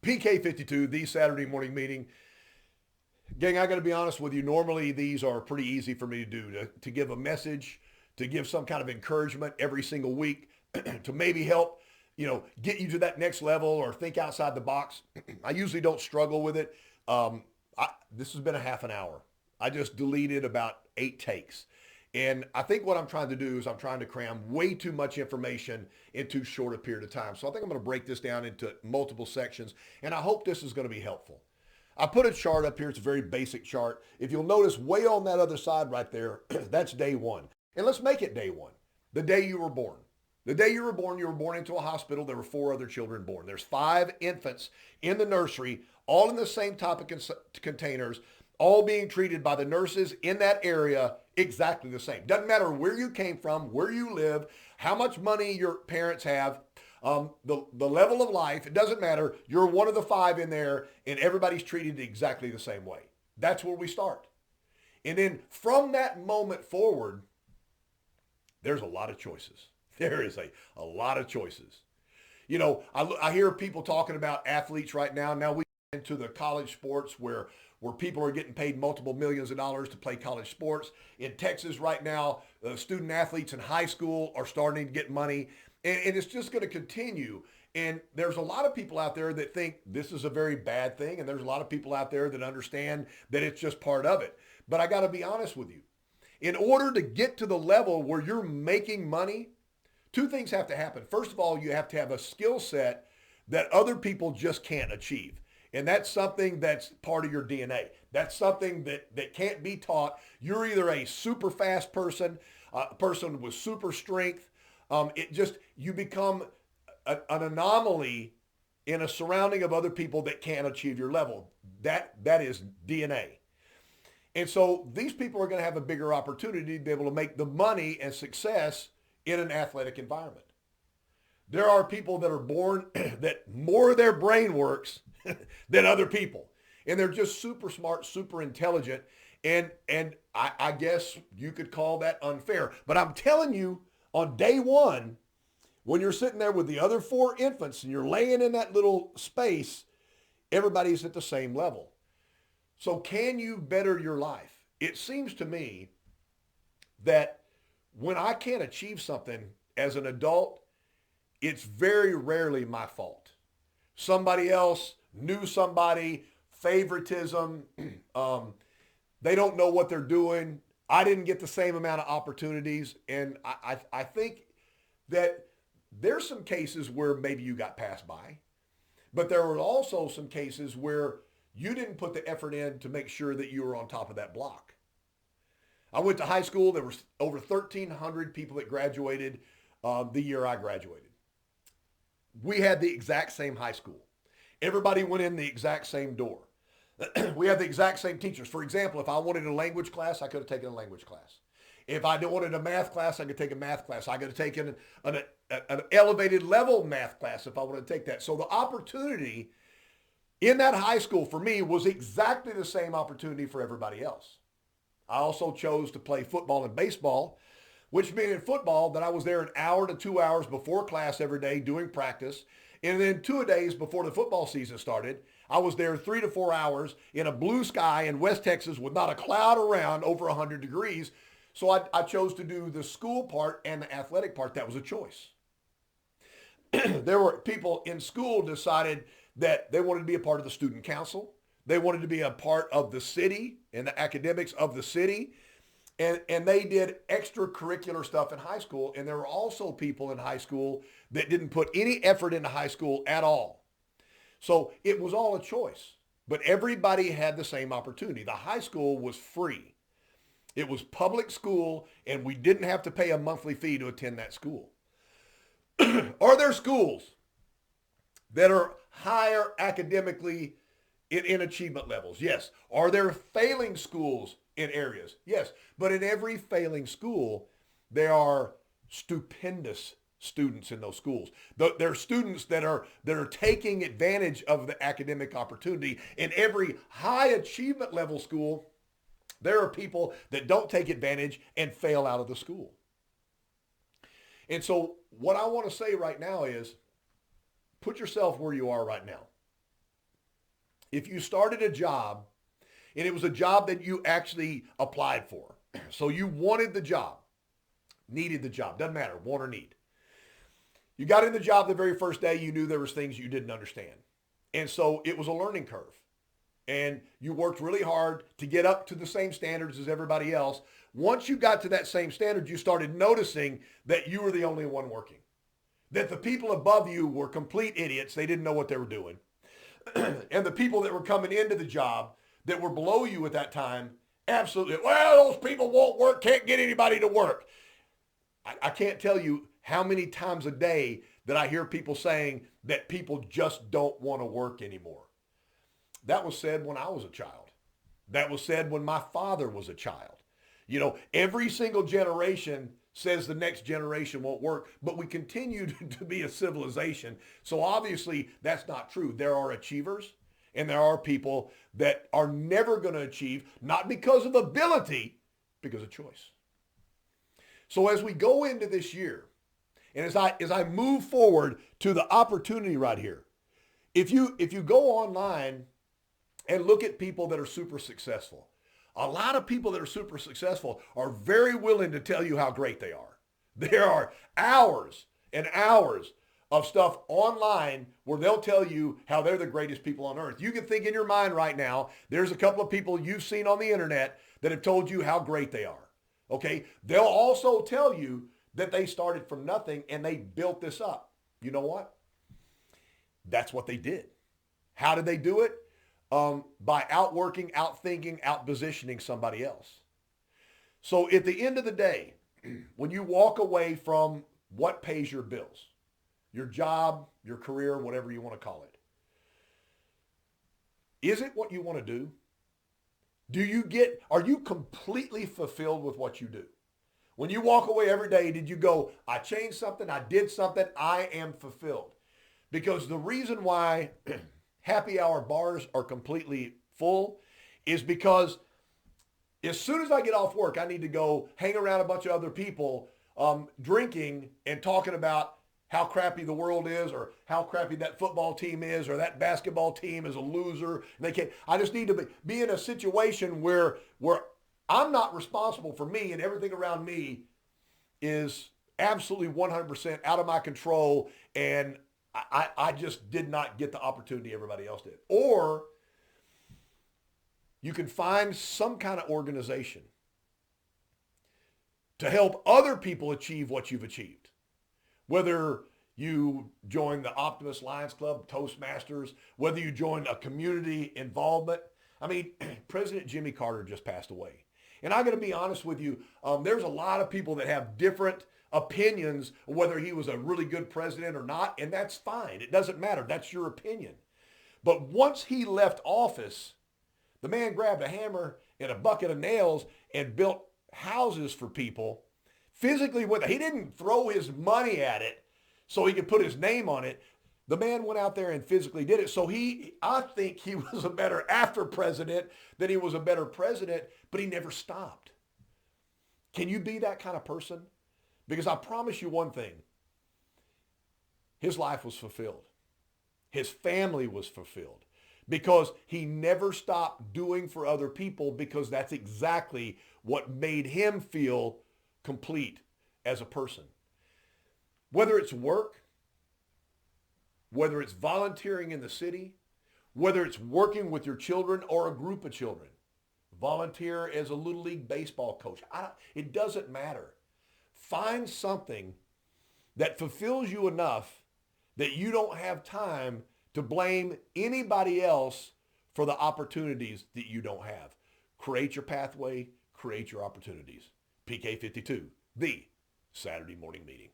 PK52, the Saturday morning meeting. Gang, I got to be honest with you. Normally, these are pretty easy for me to do, to give a message, to give some kind of encouragement every single week, to maybe help, get you to that next level or think outside the box. I usually don't struggle with it. This has been a half an hour. I just deleted about 8 takes. And I think what I'm trying to do is I'm trying to cram way too much information into too short a period of time. So I think I'm going to break this down into multiple sections, and I hope this is going to be helpful. I put a chart up here. It's a very basic chart. If you'll notice way on that other side right there, that's day one. And let's make it day one, the day you were born. The day you were born into a hospital. There were 4 other children born. There's 5 infants in the nursery, all in the same type of containers, all being treated by the nurses in that area exactly the same. Doesn't matter where you came from, where you live, how much money your parents have, the level of life. It doesn't matter. You're one of the 5 in there, and everybody's treated exactly the same way. That's where we start. And then from that moment forward, there's a lot of choices. There is a lot of choices. I hear people talking about athletes right now. Now we get into the college sports where people are getting paid multiple millions of dollars to play college sports. In Texas right now, student athletes in high school are starting to get money, and it's just going to continue. And there's a lot of people out there that think this is a very bad thing, and there's a lot of people out there that understand that it's just part of it. But I got to be honest with you. In order to get to the level where you're making money, 2 things have to happen. First of all, you have to have a skill set that other people just can't achieve. And that's something that's part of your DNA. That's something that can't be taught. You're either a super fast person, a person with super strength. You become an anomaly in a surrounding of other people that can't achieve your level. That is DNA. And so these people are going to have a bigger opportunity to be able to make the money and success in an athletic environment. There are people that are born that more of their brain works than other people. And they're just super smart, super intelligent. And I guess you could call that unfair. But I'm telling you, on day one, when you're sitting there with the other 4 infants and you're laying in that little space, everybody's at the same level. So can you better your life? It seems to me that when I can't achieve something as an adult, it's very rarely my fault. Somebody else knew somebody, favoritism, they don't know what they're doing. I didn't get the same amount of opportunities. And I think that there's some cases where maybe you got passed by, but there were also some cases where you didn't put the effort in to make sure that you were on top of that block. I went to high school. There was over 1,300 people that graduated the year I graduated. We had the exact same high school. Everybody went in the exact same door. We had the exact same teachers. For example, if I wanted a language class, I could have taken a language class. If I wanted a math class, I could take a math class. I could have taken an elevated level math class if I wanted to take that. So the opportunity in that high school for me was exactly the same opportunity for everybody else. I also chose to play football and baseball, which meant in football that I was there an hour to 2 hours before class every day doing practice. And then 2 days before the football season started, I was there 3 to 4 hours in a blue sky in West Texas with not a cloud around, over 100 degrees. So I chose to do the school part and the athletic part. That was a choice. There were people in school decided that they wanted to be a part of the student council. They wanted to be a part of the city and the academics of the city. And they did extracurricular stuff in high school. And there were also people in high school that didn't put any effort into high school at all. So it was all a choice. But everybody had the same opportunity. The high school was free. It was public school, and we didn't have to pay a monthly fee to attend that school. Are there schools that are higher academically in achievement levels? Yes. Are there failing schools in areas? Yes. But in every failing school, there are stupendous students in those schools. There are students that are taking advantage of the academic opportunity. In every high achievement level school, there are people that don't take advantage and fail out of the school. And so what I want to say right now is put yourself where you are right now. if you started a job and it was a job that you actually applied for, so you wanted the job, needed the job, doesn't matter, want or need. You got in the job the very first day, you knew there was things you didn't understand. And so it was a learning curve. And you worked really hard to get up to the same standards as everybody else. Once you got to that same standard, you started noticing that you were the only one working. That the people above you were complete idiots. They didn't know what they were doing. And the people that were coming into the job that were below you at that time, absolutely, well, those people won't work, can't get anybody to work. I can't tell you how many times a day that I hear people saying that people just don't want to work anymore. That was said when I was a child. That was said when my father was a child. You know, every single generation says the next generation won't work, but we continue to be a civilization. So obviously that's not true. There are achievers and there are people that are never going to achieve, not because of ability, because of choice. So as we go into this year, and as I move forward to the opportunity right here, if you go online and look at people that are super successful, a lot of people that are super successful are very willing to tell you how great they are. There are hours and hours of stuff online where they'll tell you how they're the greatest people on earth. You can think in your mind right now, there's a couple of people you've seen on the internet that have told you how great they are. Okay? They'll also tell you that they started from nothing and they built this up. You know what? That's what they did. How did they do it? By outworking, outthinking, outpositioning somebody else. So at the end of the day, when you walk away from what pays your bills, your job, your career, whatever you want to call it, is it what you want to do? Are you completely fulfilled with what you do? When you walk away every day, did you go, I changed something, I did something, I am fulfilled? Because the reason why happy hour bars are completely full is because as soon as I get off work, I need to go hang around a bunch of other people drinking and talking about how crappy the world is or how crappy that football team is or that basketball team is a loser. They can't. I just need to be in a situation where I'm not responsible for me and everything around me is absolutely 100% out of my control, and I just did not get the opportunity everybody else did. Or you can find some kind of organization to help other people achieve what you've achieved. Whether you join the Optimist Lions Club, Toastmasters, whether you join a community involvement. I mean, President Jimmy Carter just passed away. And I'm going to be honest with you, there's a lot of people that have different opinions of whether he was a really good president or not, and that's fine. It doesn't matter. That's your opinion. But once he left office, the man grabbed a hammer and a bucket of nails and built houses for people physically with it. He didn't throw his money at it so he could put his name on it. The man went out there and physically did it. So I think he was a better after president than he was a better president, but he never stopped. Can you be that kind of person? Because I promise you one thing. His life was fulfilled. His family was fulfilled because he never stopped doing for other people, because that's exactly what made him feel complete as a person. Whether it's work, whether it's volunteering in the city, whether it's working with your children or a group of children, volunteer as a little league baseball coach. It doesn't matter. Find something that fulfills you enough that you don't have time to blame anybody else for the opportunities that you don't have. Create your pathway, create your opportunities. PK52, the Saturday morning meeting.